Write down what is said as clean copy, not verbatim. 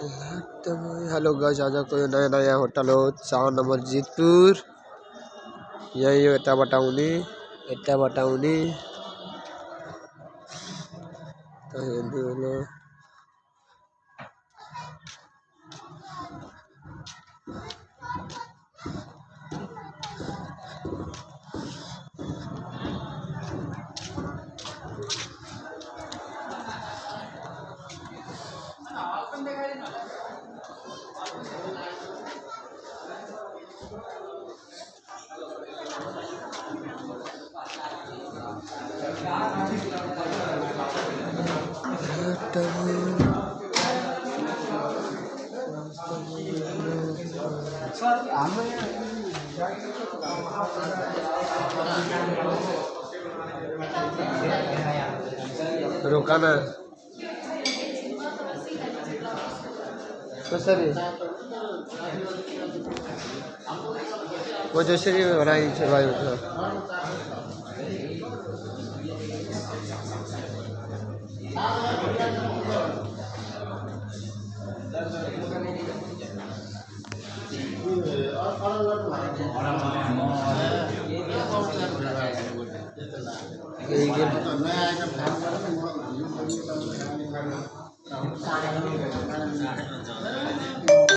Hello guys, आज कोई नया नया होटल हो 4 नंबर जीतपुर। यही इतना बताऊनी तो बोलो। रोकाना तो सर वो जैसे भी बनाई चलवाई